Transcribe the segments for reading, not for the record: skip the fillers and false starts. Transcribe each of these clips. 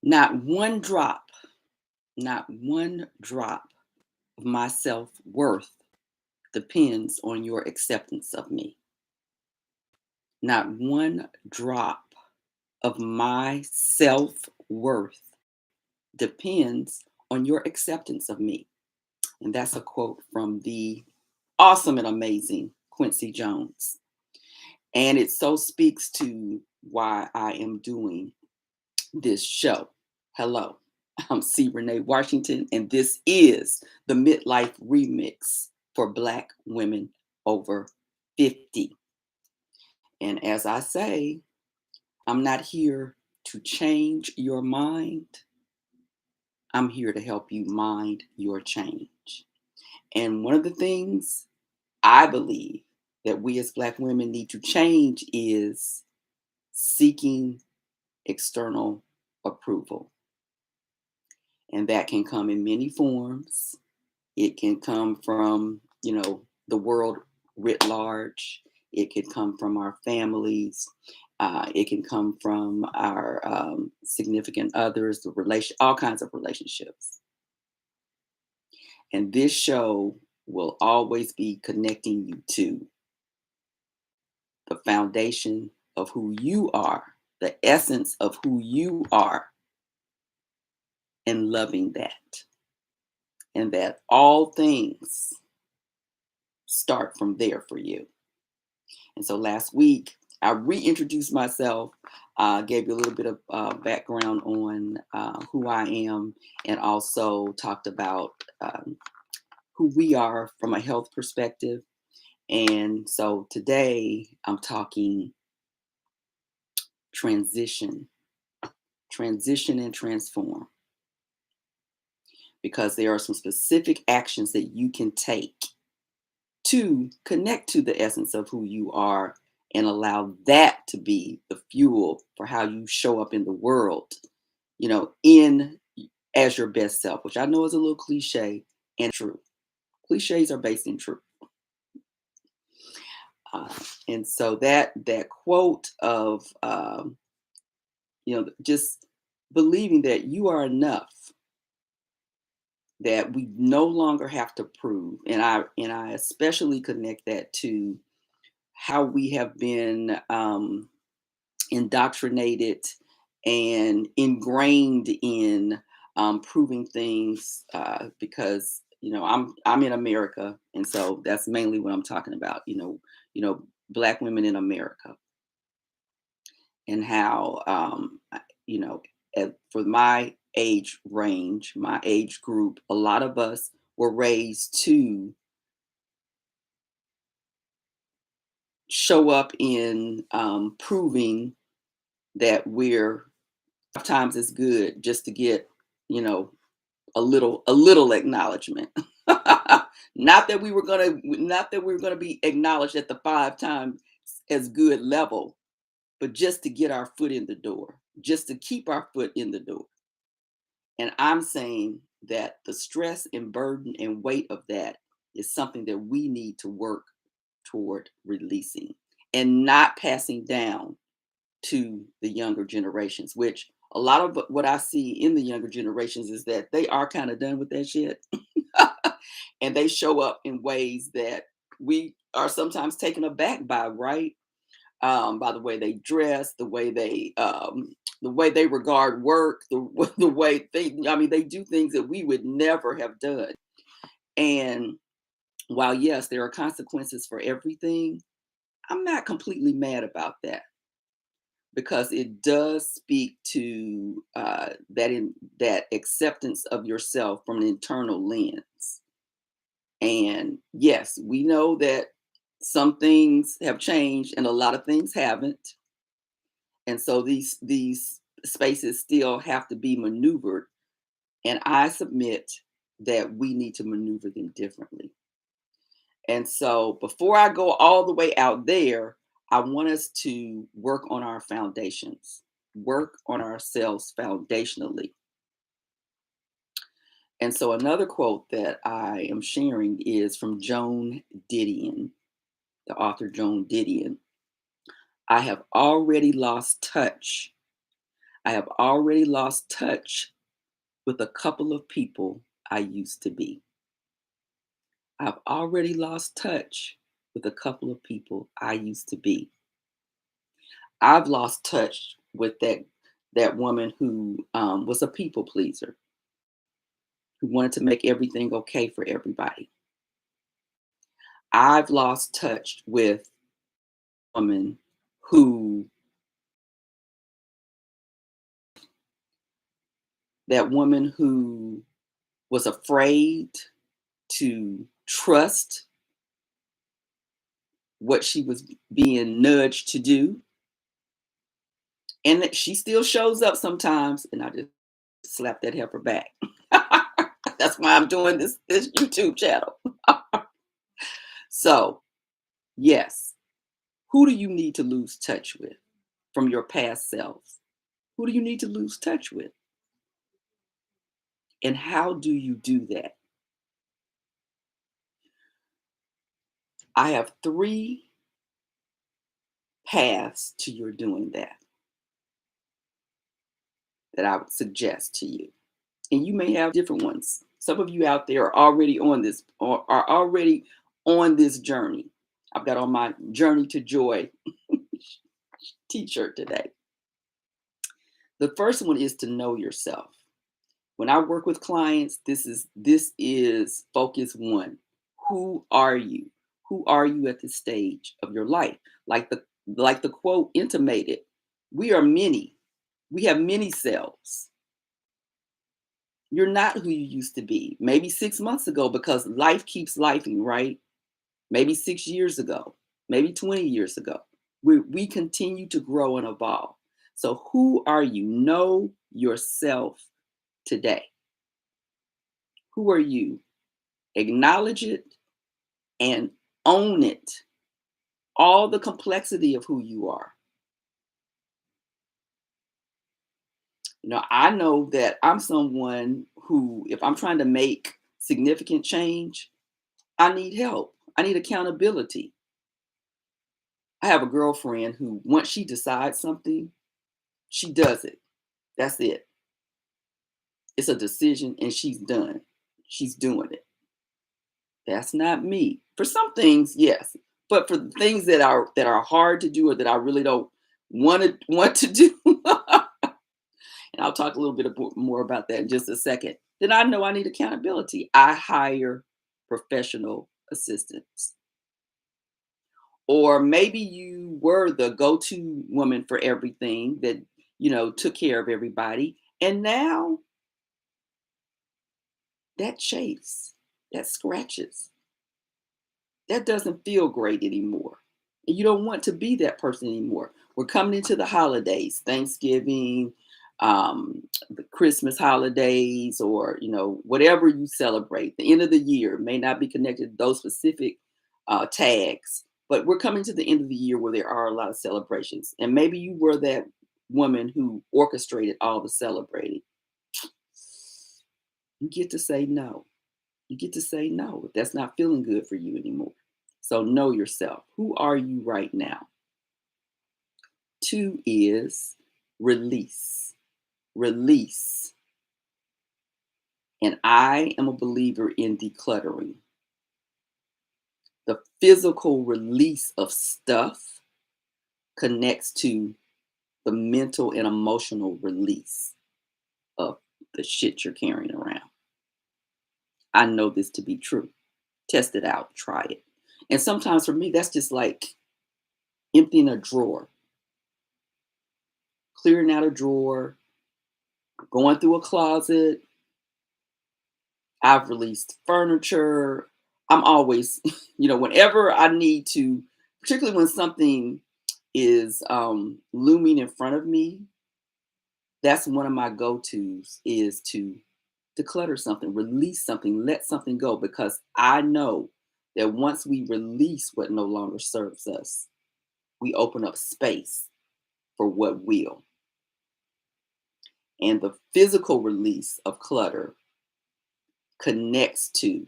Not one drop, not one drop of my self worth depends on your acceptance of me. Not one drop of my self worth depends on your acceptance of me. And that's a quote from the awesome and amazing Quincy Jones. And it so speaks to why I am doing this show. Hello, I'm c.René Washington, and this is the Midlife Remix for Black women over 50. And as I say, I'm not here to change your mind. I'm here to help you mind your change. And one of the things I believe that we as Black women need to change is seeking external approval. And that can come in many forms. It can come from, the world writ large. It could come from our families. It can come from our significant others, all kinds of relationships. And this show will always be connecting you to the foundation of who you are, the essence of who you are, and loving that. And that all things start from there for you. And so last week, I reintroduced myself, gave you a little bit of background on who I am, and also talked about who we are from a health perspective. And so today I'm talking transition and transform, because there are some specific actions that you can take to connect to the essence of who you are and allow that to be the fuel for how you show up in the world, in as your best self, which I know is a little cliche and true. Cliches are based in truth. And so that quote of, just believing that you are enough, that we no longer have to prove. And I especially connect that to how we have been indoctrinated and ingrained in proving things, because I'm in America, and so that's mainly what I'm talking about. Black women in America, and how for my age range, my age group, a lot of us were raised to show up in proving that we're 5 times as good, just to get a little acknowledgement. Not that we were gonna be acknowledged at the 5 times as good level, but just to get our foot in the door, just to keep our foot in the door. And I'm saying that the stress and burden and weight of that is something that we need to work toward releasing and not passing down to the younger generations, which a lot of what I see in the younger generations is that they are kind of done with that shit. And they show up in ways that we are sometimes taken aback by, right? By the way they dress, the way they regard work, the way they do things that we would never have done. And while yes, there are consequences for everything, I'm not completely mad about that, because it does speak to that acceptance of yourself from an internal lens. And yes, we know that some things have changed and a lot of things haven't. And so these spaces still have to be maneuvered. And I submit that we need to maneuver them differently. And so before I go all the way out there, I want us to work on our foundations, work on ourselves foundationally. And so another quote that I am sharing is from Joan Didion, the author Joan Didion. I have already lost touch. I have already lost touch with a couple of people I used to be. I've already lost touch with a couple of people I used to be. I've lost touch with that woman who was a people pleaser, who wanted to make everything okay for everybody. I've lost touch with a woman who that woman who was afraid to trust what she was being nudged to do, and that she still shows up sometimes, and I just slap that heifer back. That's why I'm doing this YouTube channel. So, yes, who do you need to lose touch with from your past selves? Who do you need to lose touch with? And how do you do that? I have three paths to your doing that I would suggest to you. And you may have different ones. Some of you out there are already on this or are already on this journey. I've got on my Journey to Joy t-shirt today. The first one is to know yourself. When I work with clients, this is focus one. Who are you? Who are you at this stage of your life? Like the quote intimated, we are many. We have many selves. You're not who you used to be. Maybe 6 months ago, because life keeps lifing, right? Maybe 6 years ago, maybe 20 years ago. We continue to grow and evolve. So who are you? Know yourself today. Who are you? Acknowledge it and own it. All the complexity of who you are. I know that I'm someone who, if I'm trying to make significant change, I need help. I need accountability. I have a girlfriend who, once she decides something, she does it. That's it. It's a decision and she's done. She's doing it. That's not me. For some things, yes. But for the things that are hard to do or that I really don't want to do, and I'll talk a little bit more about that in just a second, then I know I need accountability. I hire professional assistants. Or maybe you were the go-to woman for everything that, took care of everybody. And now that chafes, that scratches, that doesn't feel great anymore. And you don't want to be that person anymore. We're coming into the holidays, Thanksgiving, the Christmas holidays, or whatever you celebrate. The end of the year may not be connected to those specific tags, but we're coming to the end of the year where there are a lot of celebrations. And maybe you were that woman who orchestrated all the celebrating. You get to say no. You get to say no if that's not feeling good for you anymore. So know yourself. Who are you right now? Two is release. Release. And I am a believer in decluttering. The physical release of stuff connects to the mental and emotional release of the shit you're carrying around. I know this to be true. Test it out, try it. And sometimes for me, that's just like emptying a drawer, clearing out a drawer, going through a closet. I've released furniture. I'm always, whenever I need to, particularly when something is looming in front of me, that's one of my go-tos is to declutter something, release something, let something go, because I know that once we release what no longer serves us, we open up space for what will. And the physical release of clutter connects to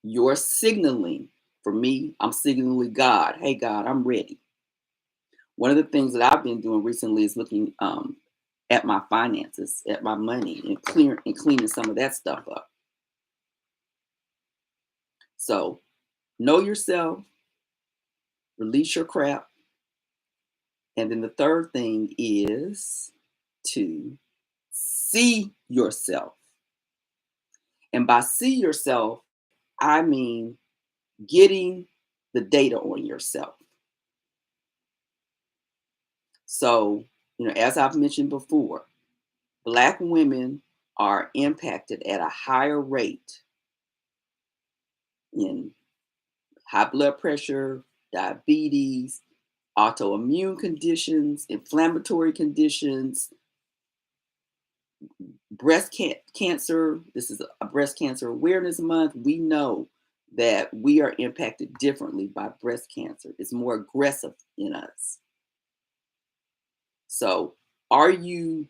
your signaling. For me, I'm signaling God. Hey, God, I'm ready. One of the things that I've been doing recently is looking at my finances, at my money, and cleaning some of that stuff up. So know yourself, release your crap. And then the third thing is to see yourself. And by see yourself, I mean getting the data on yourself. So, as I've mentioned before, Black women are impacted at a higher rate in high blood pressure, diabetes, autoimmune conditions, inflammatory conditions, cancer. This is a breast cancer awareness month. We know that we are impacted differently by breast cancer. It's more aggressive in us. So, are you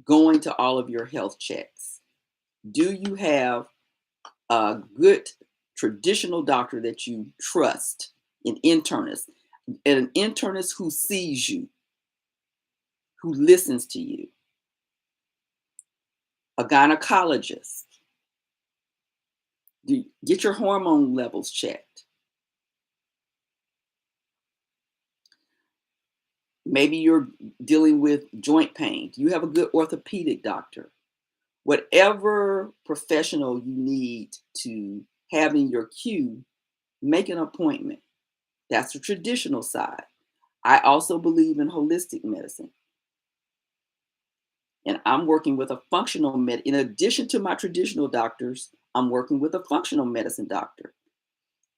going to all of your health checks? Do you have a good traditional doctor that you trust, an internist, and an internist who sees you, who listens to you, a gynecologist? Get your hormone levels checked. Maybe you're dealing with joint pain. Do you have a good orthopedic doctor? Whatever professional you need to have in your queue, make an appointment. That's the traditional side. I also believe in holistic medicine. And I'm working with a functional in addition to my traditional doctors, I'm working with a functional medicine doctor,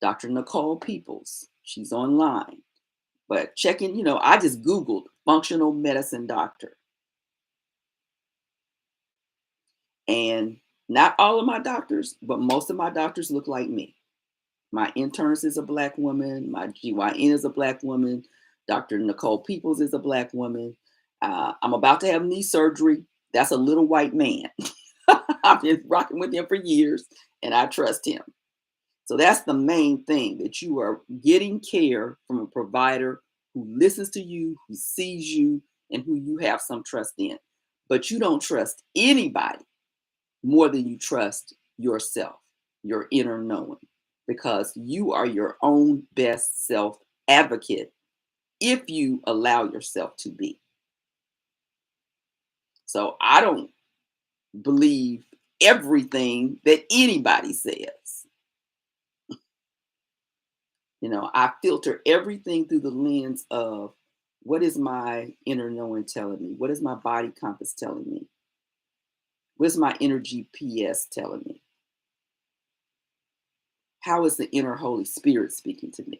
Dr. Nicole Peoples. She's online. But checking, I just Googled functional medicine doctor. And not all of my doctors, but most of my doctors look like me. My internist is a Black woman. My GYN is a Black woman. Dr. Nicole Peoples is a Black woman. I'm about to have knee surgery. That's a little white man. I've been rocking with him for years, and I trust him. So that's the main thing, that you are getting care from a provider who listens to you, who sees you, and who you have some trust in. But you don't trust anybody more than you trust yourself, your inner knowing, because you are your own best self advocate if you allow yourself to be. So I don't believe everything that anybody says. I filter everything through the lens of, what is my inner knowing telling me? What is my body compass telling me? What's my inner GPS telling me? How is the inner Holy Spirit speaking to me?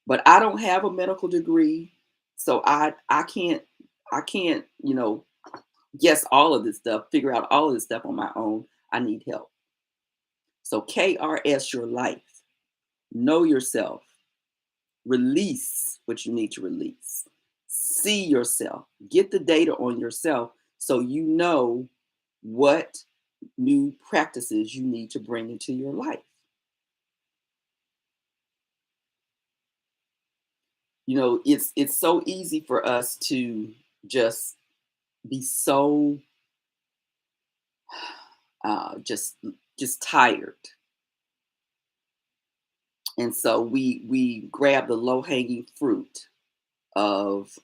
But I don't have a medical degree, so I can't guess all of this stuff, figure out all of this stuff on my own. I need help. So KRS your life. Know yourself. Release what you need to release. See yourself. Get the data on yourself so you know what new practices you need to bring into your life. It's so easy for us to just be so just tired, and so we grab the low hanging fruit of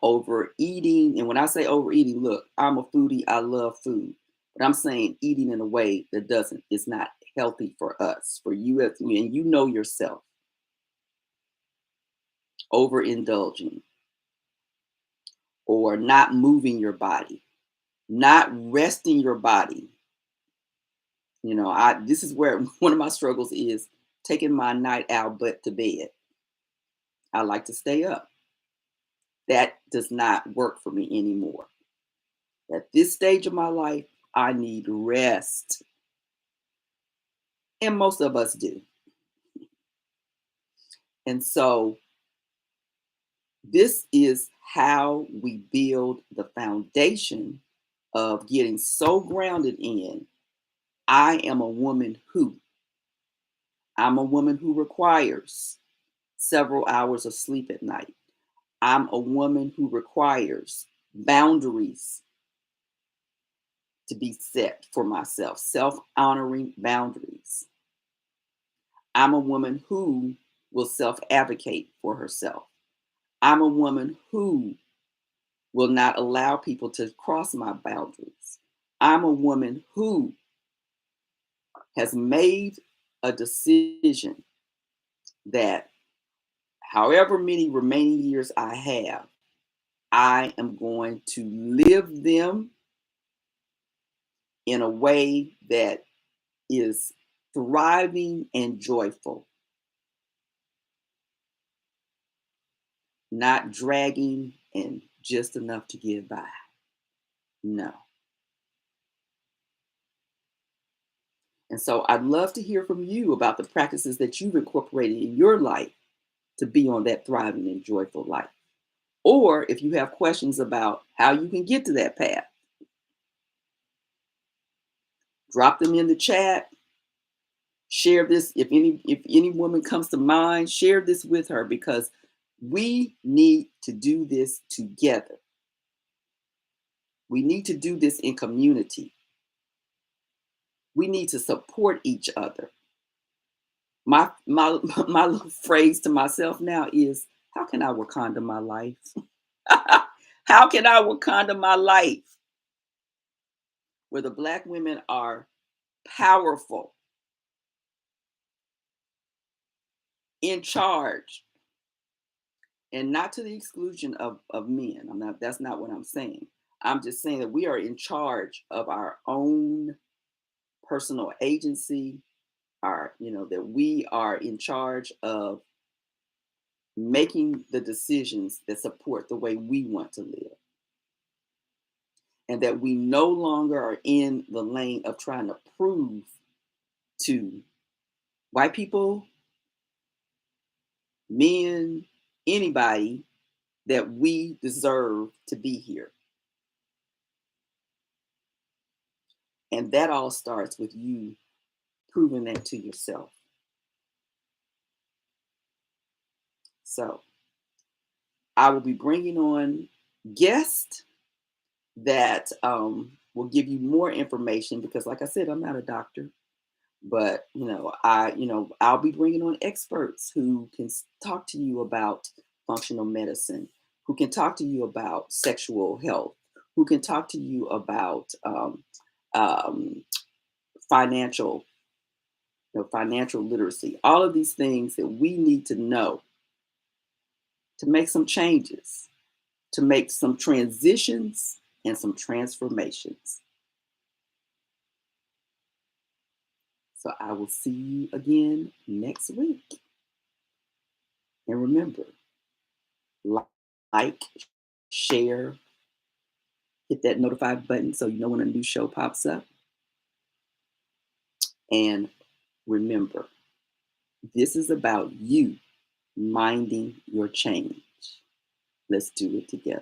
overeating. And when I say overeating, look, I'm a foodie, I love food, but I'm saying eating in a way that doesn't is not healthy for us, for you, and yourself. Overindulging, or not moving your body, not resting your body. This is where one of my struggles is, taking my night owl butt to bed. I like to stay up. That does not work for me anymore. At this stage of my life, I need rest. And most of us do. And so this is how we build the foundation of getting so grounded in, I am a woman who. I'm a woman who requires several hours of sleep at night. I'm a woman who requires boundaries to be set for myself, self-honoring boundaries. I'm a woman who will self-advocate for herself. I'm a woman who will not allow people to cross my boundaries. I'm a woman who has made a decision that however many remaining years I have, I am going to live them in a way that is thriving and joyful, not dragging and just enough to get by. No. And so I'd love to hear from you about the practices that you've incorporated in your life to be on that thriving and joyful life. Or if you have questions about how you can get to that path, drop them in the chat. Share this. If any woman comes to mind, share this with her, because we need to do this together. We need to do this in community. We need to support each other. My my little phrase to myself now is, how can I Wakanda my life? How can I Wakanda my life? Where the Black women are powerful, in charge, and not to the exclusion of men. That's not what I'm saying. I'm just saying that we are in charge of our own personal agency, that we are in charge of making the decisions that support the way we want to live. And that we no longer are in the lane of trying to prove to white people, men, anybody, that we deserve to be here. And that all starts with you proving that to yourself. So I will be bringing on guests that will give you more information, because, like I said, I'm not a doctor, but I'll be bringing on experts who can talk to you about functional medicine, who can talk to you about sexual health, who can talk to you about um, financial financial literacy, all of these things that we need to know to make some changes, to make some transitions and some transformations. So I will see you again next week. And remember, like, share, hit that notify button so you know when a new show pops up. And remember, this is about you minding your change. Let's do it together.